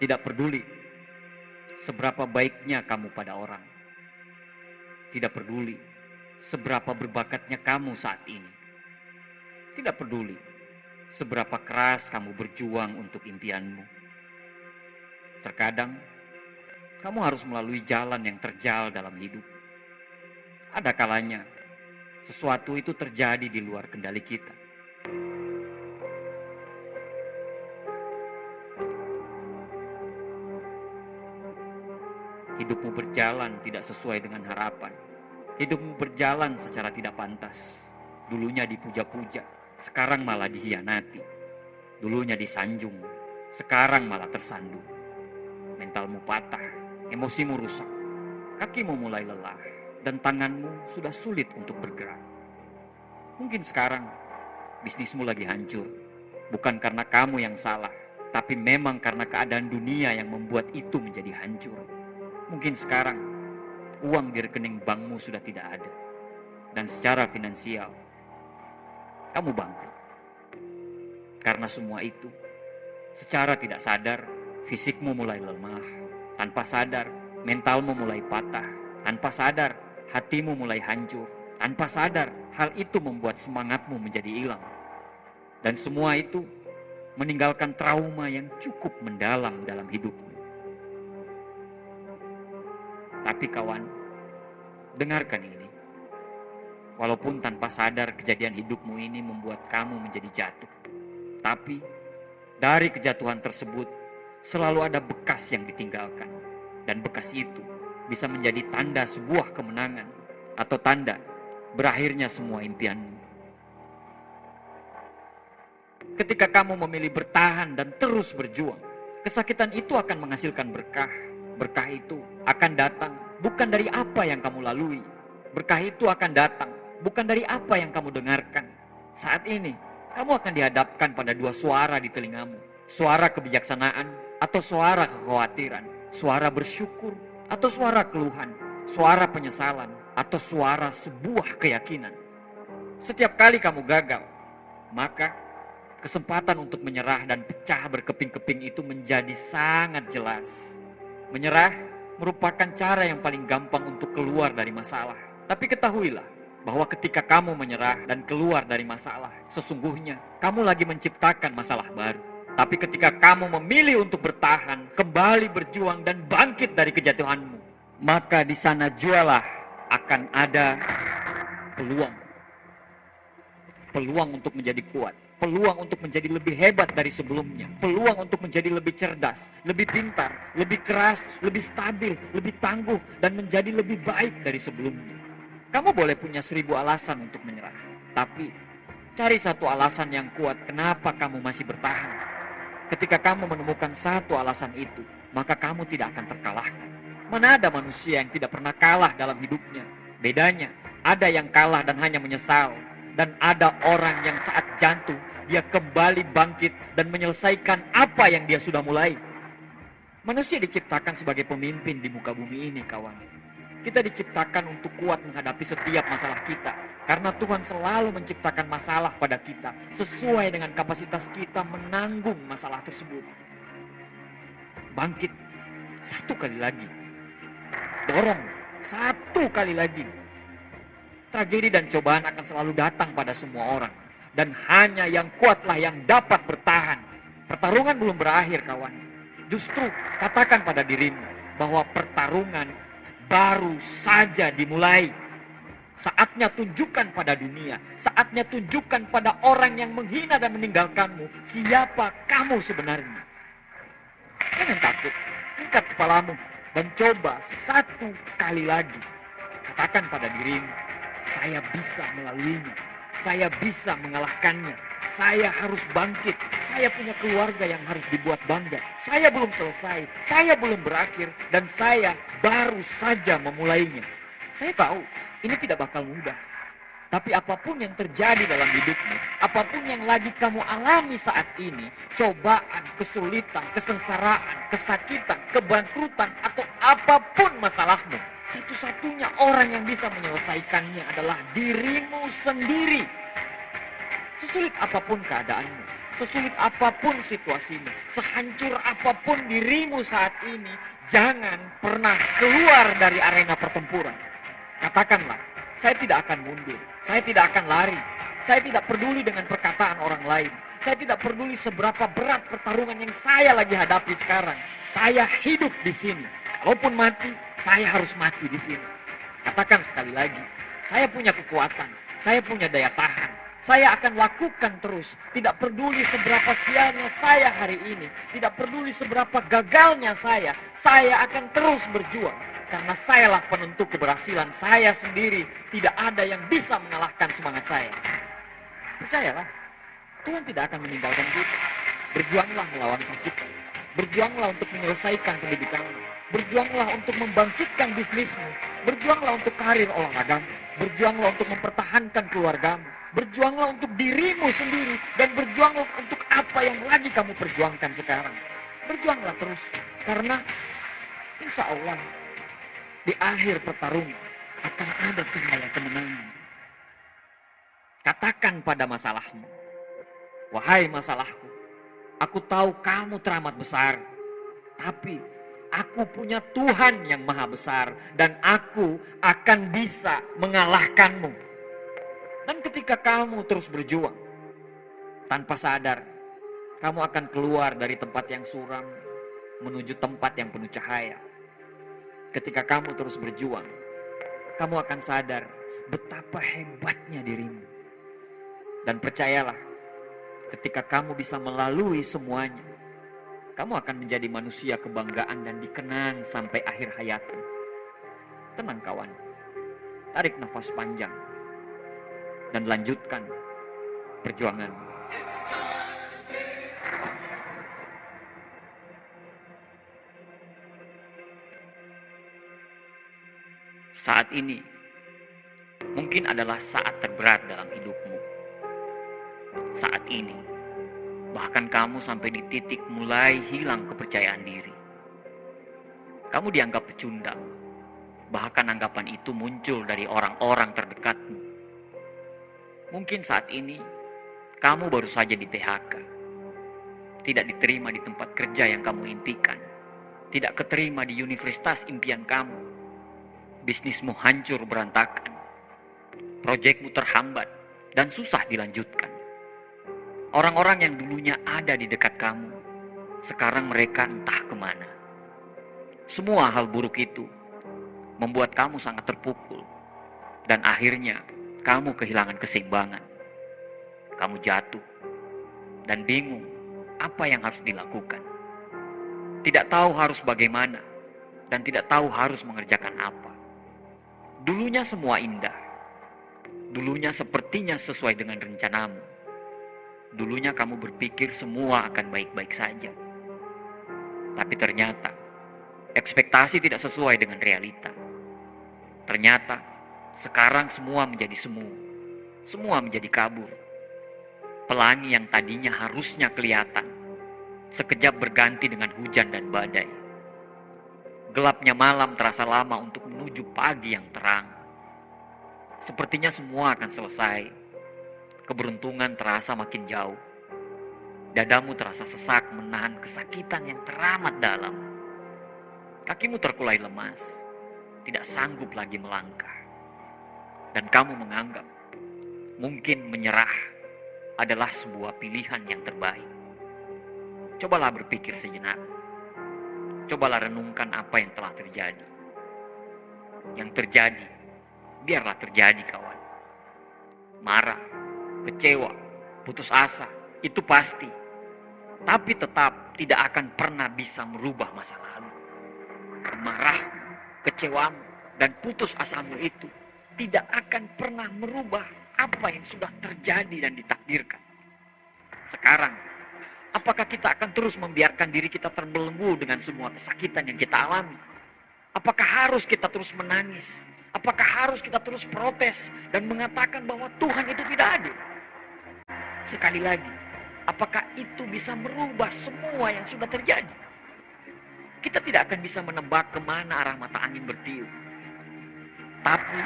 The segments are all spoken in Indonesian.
Tidak peduli seberapa baiknya kamu pada orang. Tidak peduli seberapa berbakatnya kamu saat ini. Tidak peduli seberapa keras kamu berjuang untuk impianmu. Terkadang kamu harus melalui jalan yang terjal dalam hidup. Ada kalanya sesuatu itu terjadi di luar kendali kita. Hidupmu berjalan tidak sesuai dengan harapan. Hidupmu berjalan secara tidak pantas. Dulunya dipuja-puja, sekarang malah dihianati. Dulunya disanjung, sekarang malah tersandung. Mentalmu patah, emosimu rusak, kakimu mulai lelah, dan tanganmu sudah sulit untuk bergerak. Mungkin sekarang bisnismu lagi hancur, bukan karena kamu yang salah, tapi memang karena keadaan dunia yang membuat itu menjadi hancur. Mungkin sekarang uang di rekening bankmu sudah tidak ada, dan secara finansial kamu bangkrut. Karena semua itu, secara tidak sadar fisikmu mulai lemah. Tanpa sadar mentalmu mulai patah. Tanpa sadar hatimu mulai hancur. Tanpa sadar hal itu membuat semangatmu menjadi hilang. Dan semua itu meninggalkan trauma yang cukup mendalam dalam hidupmu. Tapi kawan, dengarkan ini. Walaupun tanpa sadar kejadian hidupmu ini membuat kamu menjadi jatuh, tapi dari kejatuhan tersebut selalu ada bekas yang ditinggalkan. Dan bekas itu bisa menjadi tanda sebuah kemenangan atau tanda berakhirnya semua impianmu. Ketika kamu memilih bertahan dan terus berjuang, kesakitan itu akan menghasilkan berkah. Berkah itu akan datang bukan dari apa yang kamu lalui. Berkah itu akan datang bukan dari apa yang kamu dengarkan. Saat ini, kamu akan dihadapkan pada dua suara di telingamu. Suara kebijaksanaan atau suara kekhawatiran. Suara bersyukur atau suara keluhan. Suara penyesalan atau suara sebuah keyakinan. Setiap kali kamu gagal, maka kesempatan untuk menyerah dan pecah berkeping-keping itu menjadi sangat jelas. Menyerah merupakan cara yang paling gampang untuk keluar dari masalah. Tapi ketahuilah bahwa ketika kamu menyerah dan keluar dari masalah, sesungguhnya kamu lagi menciptakan masalah baru. Tapi ketika kamu memilih untuk bertahan, kembali berjuang dan bangkit dari kejatuhanmu, maka di sana jualah akan ada peluang. Peluang untuk menjadi kuat. Peluang untuk menjadi lebih hebat dari sebelumnya. Peluang untuk menjadi lebih cerdas, lebih pintar, lebih keras, lebih stabil, lebih tangguh, dan menjadi lebih baik dari sebelumnya. Kamu boleh punya 1000 alasan untuk menyerah. Tapi, cari satu alasan yang kuat kenapa kamu masih bertahan. Ketika kamu menemukan satu alasan itu, maka kamu tidak akan terkalahkan. Mana ada manusia yang tidak pernah kalah dalam hidupnya. Bedanya, ada yang kalah dan hanya menyesal. Dan ada orang yang saat jatuh, dia kembali bangkit dan menyelesaikan apa yang dia sudah mulai. Manusia diciptakan sebagai pemimpin di muka bumi ini, kawan. Kita diciptakan untuk kuat menghadapi setiap masalah kita. Karena Tuhan selalu menciptakan masalah pada kita sesuai dengan kapasitas kita menanggung masalah tersebut. Bangkit satu kali lagi. Dorong satu kali lagi. Tragedi dan cobaan akan selalu datang pada semua orang. Dan hanya yang kuatlah yang dapat bertahan. Pertarungan belum berakhir, kawan. Justru katakan pada dirimu bahwa pertarungan baru saja dimulai. Saatnya tunjukkan pada dunia. Saatnya tunjukkan pada orang yang menghina dan meninggalkanmu. Siapa kamu sebenarnya. Jangan takut. Angkat kepalamu dan coba satu kali lagi. Katakan pada dirimu, saya bisa melaluinya. Saya bisa mengalahkannya. Saya harus bangkit. Saya punya keluarga yang harus dibuat bangga. Saya belum selesai. Saya belum berakhir. Dan saya baru saja memulainya. Saya tahu ini tidak bakal mudah. Tapi apapun yang terjadi dalam hidupmu, apapun yang lagi kamu alami saat ini, cobaan, kesulitan, kesengsaraan, kesakitan, kebangkrutan, atau apapun masalahmu, satu-satunya orang yang bisa menyelesaikannya adalah dirimu sendiri. Sesulit apapun keadaanmu, Sesulit apapun situasimu, sehancur apapun dirimu saat ini, jangan pernah keluar dari arena pertempuran. Katakanlah, saya tidak akan mundur, saya tidak akan lari, saya tidak peduli dengan perkataan orang lain, saya tidak peduli seberapa berat pertarungan yang saya lagi hadapi sekarang. Saya hidup di sini, walaupun mati, saya harus mati di sini. Katakan sekali lagi, saya punya kekuatan, saya punya daya tahan. Saya akan lakukan terus, tidak peduli seberapa sialnya saya hari ini, tidak peduli seberapa gagalnya saya akan terus berjuang. Karena sayalah penentu keberhasilan saya sendiri, tidak ada yang bisa mengalahkan semangat saya. Percayalah, Tuhan tidak akan meninggalkan kita. Berjuanglah melawan sakit, berjuanglah untuk menyelesaikan pendidikanmu, berjuanglah untuk membangkitkan bisnismu, berjuanglah untuk karir olahragamu, berjuanglah untuk mempertahankan keluargamu, berjuanglah untuk dirimu sendiri, dan berjuanglah untuk apa yang lagi kamu perjuangkan sekarang. Berjuanglah terus, karena insya Allah di akhir pertarungan akan ada cahaya kemenangan. Katakan pada masalahmu, wahai masalahku, aku tahu kamu teramat besar, tapi aku punya Tuhan yang maha besar, dan aku akan bisa mengalahkanmu. Dan ketika kamu terus berjuang, tanpa sadar, kamu akan keluar dari tempat yang suram, menuju tempat yang penuh cahaya. Ketika kamu terus berjuang, kamu akan sadar betapa hebatnya dirimu. Dan percayalah, ketika kamu bisa melalui semuanya, kamu akan menjadi manusia kebanggaan dan dikenang sampai akhir hayatmu. Tenang kawan, tarik nafas panjang, dan lanjutkan perjuangan. Saat ini mungkin adalah saat terberat dalam hidupmu. Saat ini bahkan kamu sampai di titik mulai hilang kepercayaan diri. Kamu dianggap pecundang. Bahkan anggapan itu muncul dari orang-orang terdekatmu. Mungkin saat ini kamu baru saja di PHK, tidak diterima di tempat kerja yang kamu impikan, tidak keterima di universitas impian kamu, bisnismu hancur berantakan, proyekmu terhambat dan susah dilanjutkan. Orang-orang yang dulunya ada di dekat kamu, sekarang mereka entah kemana. Semua hal buruk itu membuat kamu sangat terpukul, dan akhirnya kamu kehilangan keseimbangan. Kamu jatuh dan bingung apa yang harus dilakukan. Tidak tahu harus bagaimana dan tidak tahu harus mengerjakan apa. Dulunya semua indah. Dulunya sepertinya sesuai dengan rencanamu. Dulunya kamu berpikir semua akan baik-baik saja. Tapi ternyata ekspektasi tidak sesuai dengan realita. Ternyata sekarang semua menjadi semu. Semua menjadi kabur. Pelangi yang tadinya harusnya kelihatan, sekejap berganti dengan hujan dan badai. Gelapnya malam terasa lama untuk menuju pagi yang terang. Sepertinya semua akan selesai. Keberuntungan terasa makin jauh. Dadamu terasa sesak menahan kesakitan yang teramat dalam. Kakimu terkulai lemas, tidak sanggup lagi melangkah. Dan kamu menganggap mungkin menyerah adalah sebuah pilihan yang terbaik. Cobalah berpikir sejenak. Cobalah renungkan apa yang telah terjadi. Yang terjadi, biarlah terjadi kawan. Marah, kecewa, putus asa, itu pasti. Tapi tetap tidak akan pernah bisa merubah masa lalu. Marah, kecewamu, dan putus asamu itu tidak akan pernah merubah apa yang sudah terjadi dan ditakdirkan. Sekarang, apakah kita akan terus membiarkan diri kita terbelenggu dengan semua kesakitan yang kita alami? Apakah harus kita terus menangis? Apakah harus kita terus protes dan mengatakan bahwa Tuhan itu tidak adil? Sekali lagi, apakah itu bisa merubah semua yang sudah terjadi? Kita tidak akan bisa menebak kemana arah mata angin bertiup. Tapi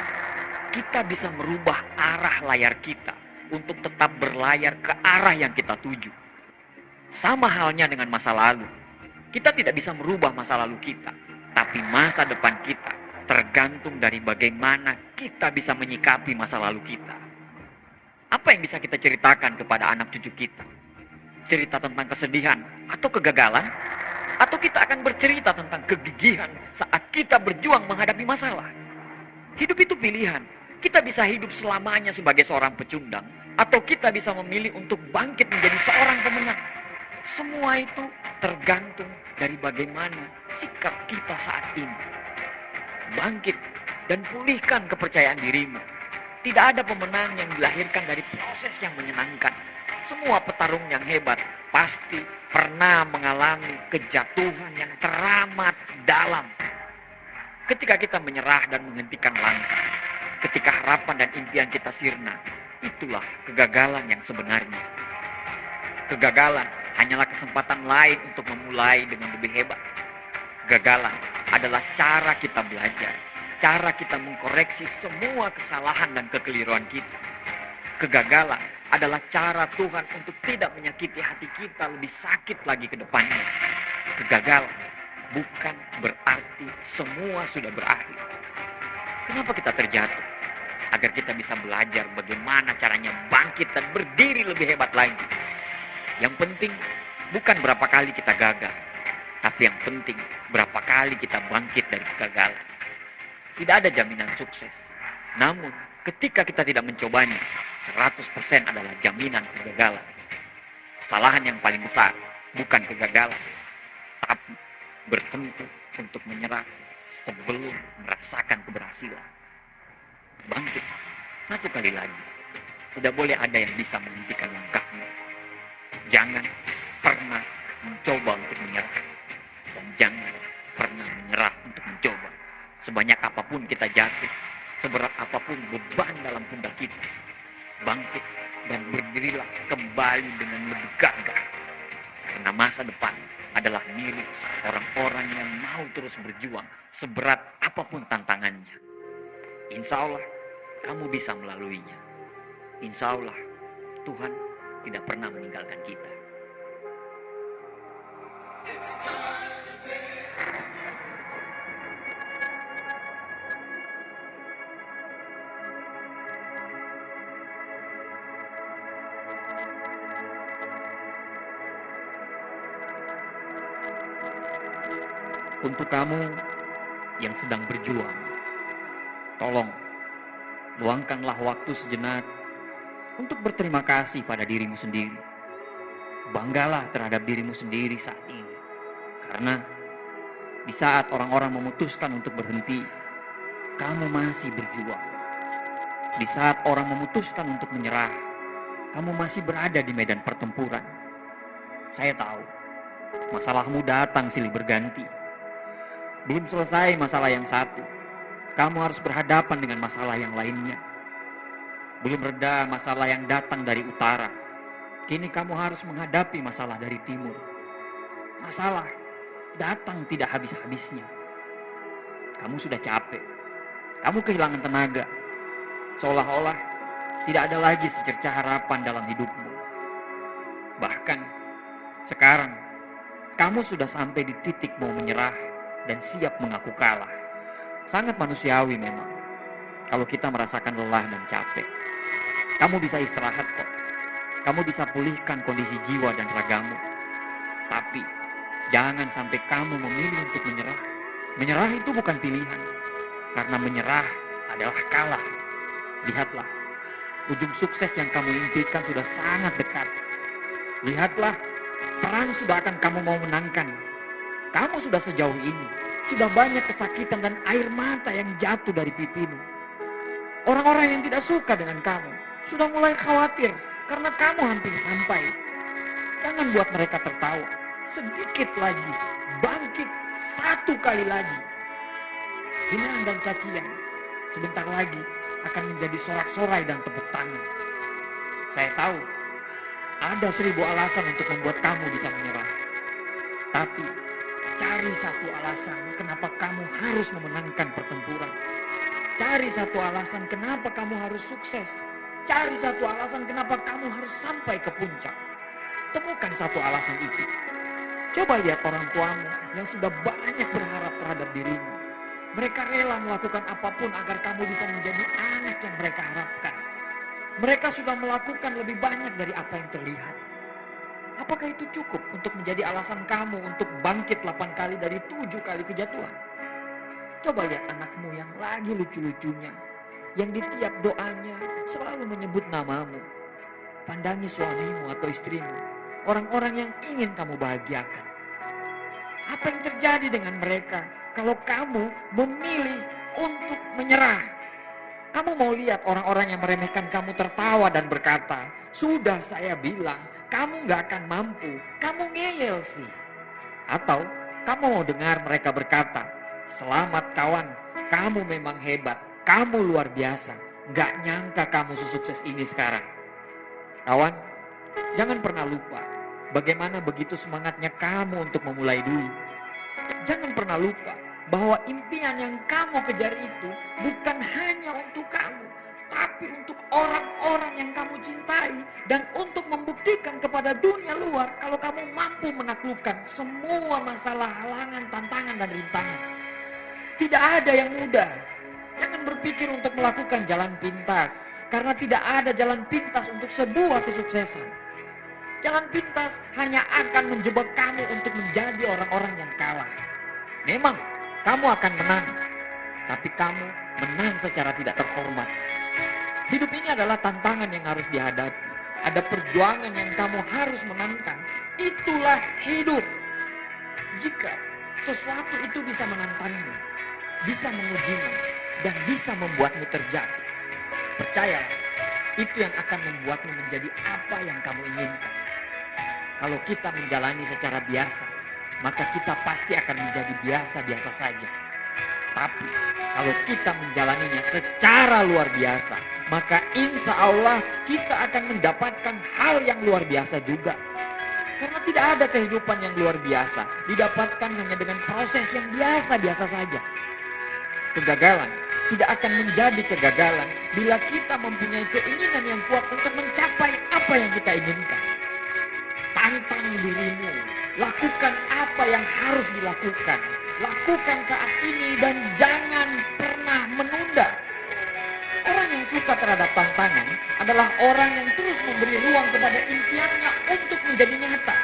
kita bisa merubah arah layar kita untuk tetap berlayar ke arah yang kita tuju. Sama halnya dengan masa lalu. Kita tidak bisa merubah masa lalu kita, tapi masa depan kita tergantung dari bagaimana kita bisa menyikapi masa lalu kita. Apa yang bisa kita ceritakan kepada anak cucu kita? Cerita tentang kesedihan atau kegagalan? Atau kita akan bercerita tentang kegigihan saat kita berjuang menghadapi masalah? Hidup itu pilihan. Kita bisa hidup selamanya sebagai seorang pecundang, atau kita bisa memilih untuk bangkit menjadi seorang pemenang. Semua itu tergantung dari bagaimana sikap kita saat ini. Bangkit dan pulihkan kepercayaan dirimu. Tidak ada pemenang yang dilahirkan dari proses yang menyenangkan. Semua petarung yang hebat pasti pernah mengalami kejatuhan yang teramat dalam. Ketika kita menyerah dan menghentikan langkah, ketika harapan dan impian kita sirna, itulah kegagalan yang sebenarnya. Kegagalan hanyalah kesempatan lain untuk memulai dengan lebih hebat. Kegagalan adalah cara kita belajar, cara kita mengkoreksi semua kesalahan dan kekeliruan kita. Kegagalan adalah cara Tuhan untuk tidak menyakiti hati kita lebih sakit lagi ke depannya. Kegagalan bukan berarti semua sudah berakhir. Kenapa kita terjatuh? Agar kita bisa belajar bagaimana caranya bangkit dan berdiri lebih hebat lagi. Yang penting bukan berapa kali kita gagal, tapi yang penting berapa kali kita bangkit dari kegagalan. Tidak ada jaminan sukses. Namun ketika kita tidak mencobanya, 100% adalah jaminan kegagalan. Kesalahan yang paling besar bukan kegagalan, tapi berhenti untuk menyerah sebelum merasakan keberhasilan. Bangkit satu kali lagi. Tidak boleh ada yang bisa menghentikan langkahmu. Jangan pernah mencoba untuk menyerah. Dan jangan pernah menyerah untuk mencoba. Sebanyak apapun kita jatuh, seberat apapun beban dalam pundak kita, bangkit dan berdirilah kembali dengan lebih gagah. Karena masa depan adalah milik orang-orang yang mau terus berjuang seberat apapun tantangannya. Insya Allah kamu bisa melaluinya. Insya Allah Tuhan tidak pernah meninggalkan kita. Untuk kamu yang sedang berjuang, tolong luangkanlah waktu sejenak untuk berterima kasih pada dirimu sendiri. Banggalah terhadap dirimu sendiri saat ini. Karena di saat orang-orang memutuskan untuk berhenti, kamu masih berjuang. Di saat orang memutuskan untuk menyerah, kamu masih berada di medan pertempuran. Saya tahu, masalahmu datang silih berganti. Belum selesai masalah yang satu, kamu harus berhadapan dengan masalah yang lainnya. Belum reda masalah yang datang dari utara, kini kamu harus menghadapi masalah dari timur. Masalah datang tidak habis-habisnya. Kamu sudah capek, kamu kehilangan tenaga, seolah-olah tidak ada lagi secercah harapan dalam hidupmu. Bahkan sekarang kamu sudah sampai di titik mau menyerah dan siap mengaku kalah. Sangat manusiawi memang kalau kita merasakan lelah dan capek. Kamu bisa istirahat kok. Kamu bisa pulihkan kondisi jiwa dan ragamu. Tapi jangan sampai kamu memilih untuk menyerah. Menyerah itu bukan pilihan. Karena menyerah adalah kalah. Lihatlah, ujung sukses yang kamu impikan sudah sangat dekat. Lihatlah, perang sudah akan kamu mau menangkan. Kamu sudah sejauh ini, sudah banyak kesakitan dan air mata yang jatuh dari pipimu. Orang-orang yang tidak suka dengan kamu sudah mulai khawatir karena kamu hampir sampai. Jangan buat mereka tertawa. Sedikit lagi, bangkit satu kali lagi. Hinaan dan cacian sebentar lagi akan menjadi sorak-sorai dan tepuk tangan. Saya tahu ada 1000 alasan untuk membuat kamu bisa menyerah. Tapi cari satu alasan kenapa kamu harus memenangkan pertempuran. Cari satu alasan kenapa kamu harus sukses. Cari satu alasan kenapa kamu harus sampai ke puncak. Temukan satu alasan itu. Coba lihat orang tuamu yang sudah banyak berharap terhadap dirimu. Mereka rela melakukan apapun agar kamu bisa menjadi anak yang mereka harapkan. Mereka sudah melakukan lebih banyak dari apa yang terlihat. Apakah itu cukup untuk menjadi alasan kamu untuk bangkit 8 kali dari 7 kali kejatuhan? Coba lihat anakmu yang lagi lucu-lucunya, yang di tiap doanya selalu menyebut namamu. Pandangi suamimu atau istrimu, orang-orang yang ingin kamu bahagiakan. Apa yang terjadi dengan mereka kalau kamu memilih untuk menyerah? Kamu mau lihat orang-orang yang meremehkan kamu tertawa dan berkata, "Sudah saya bilang, kamu gak akan mampu, kamu ngeyel sih." Atau kamu mau dengar mereka berkata, "Selamat kawan, kamu memang hebat, kamu luar biasa, gak nyangka kamu sesukses ini sekarang." Kawan, jangan pernah lupa bagaimana begitu semangatnya kamu untuk memulai dulu. Jangan pernah lupa bahwa impian yang kamu kejar itu bukan hanya untuk kamu, tapi untuk orang-orang yang kamu cintai, dan untuk membuktikan kepada dunia luar kalau kamu mampu menaklukkan semua masalah, halangan, tantangan, dan rintangan. Tidak ada yang mudah. Jangan berpikir untuk melakukan jalan pintas, karena tidak ada jalan pintas untuk sebuah kesuksesan. Jalan pintas hanya akan menjebak kamu untuk menjadi orang-orang yang kalah. Memang kamu akan menang, tapi kamu menang secara tidak terhormat. Hidup ini adalah tantangan yang harus dihadapi. Ada perjuangan yang kamu harus menangkan. Itulah hidup. Jika sesuatu itu bisa menantangmu, bisa mengujimu, dan bisa membuatmu terjatuh, percayalah, itu yang akan membuatmu menjadi apa yang kamu inginkan. Kalau kita menjalani secara biasa, maka kita pasti akan menjadi biasa-biasa saja. Tapi kalau kita menjalaninya secara luar biasa, maka insya Allah kita akan mendapatkan hal yang luar biasa juga. Karena tidak ada kehidupan yang luar biasa didapatkan hanya dengan proses yang biasa-biasa saja. Kegagalan tidak akan menjadi kegagalan bila kita mempunyai keinginan yang kuat untuk mencapai apa yang kita inginkan. Tantang dirimu, lakukan apa yang harus dilakukan. Lakukan saat ini dan jangan pernah menunda. Orang yang suka terhadap tantangan adalah orang yang terus memberi ruang kepada impiannya untuk menjadi nyata.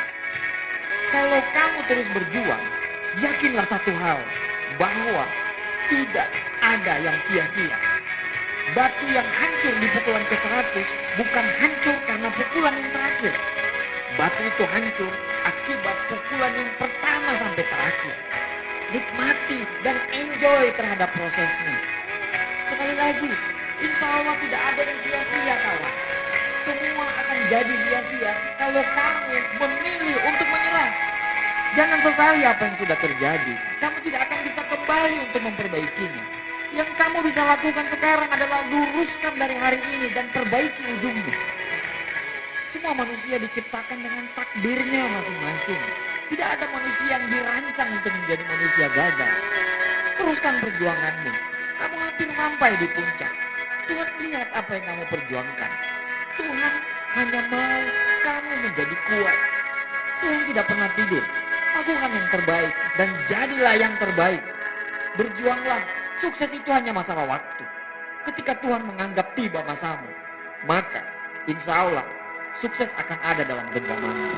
Kalau kamu terus berjuang, yakinlah satu hal, bahwa tidak ada yang sia-sia. Batu yang hancur di pukulan ke-100 bukan hancur karena pukulan yang terakhir. Batu itu hancur akibat pukulan yang pertama sampai terakhir. Nikmati dan enjoy terhadap prosesnya. Sekali lagi, insya Allah tidak ada yang sia-sia, kawan. Semua akan jadi sia-sia kalau kamu memilih untuk menyerah. Jangan sesali apa yang sudah terjadi. Kamu tidak akan bisa kembali untuk memperbaikinya. Yang kamu bisa lakukan sekarang adalah luruskan dari hari ini dan perbaiki ujungnya. Semua manusia diciptakan dengan takdirnya masing-masing. Tidak ada manusia yang dirancang untuk menjadi manusia gagal. Teruskan perjuanganmu. Kamu hampir sampai di puncak. Tuhan lihat apa yang kamu perjuangkan. Tuhan hanya mau kamu menjadi kuat. Tuhan tidak pernah tidur. Lakukan yang terbaik dan jadilah yang terbaik. Berjuanglah. Sukses itu hanya masalah waktu. Ketika Tuhan menganggap tiba masamu, maka insya Allah sukses akan ada dalam genggamanmu.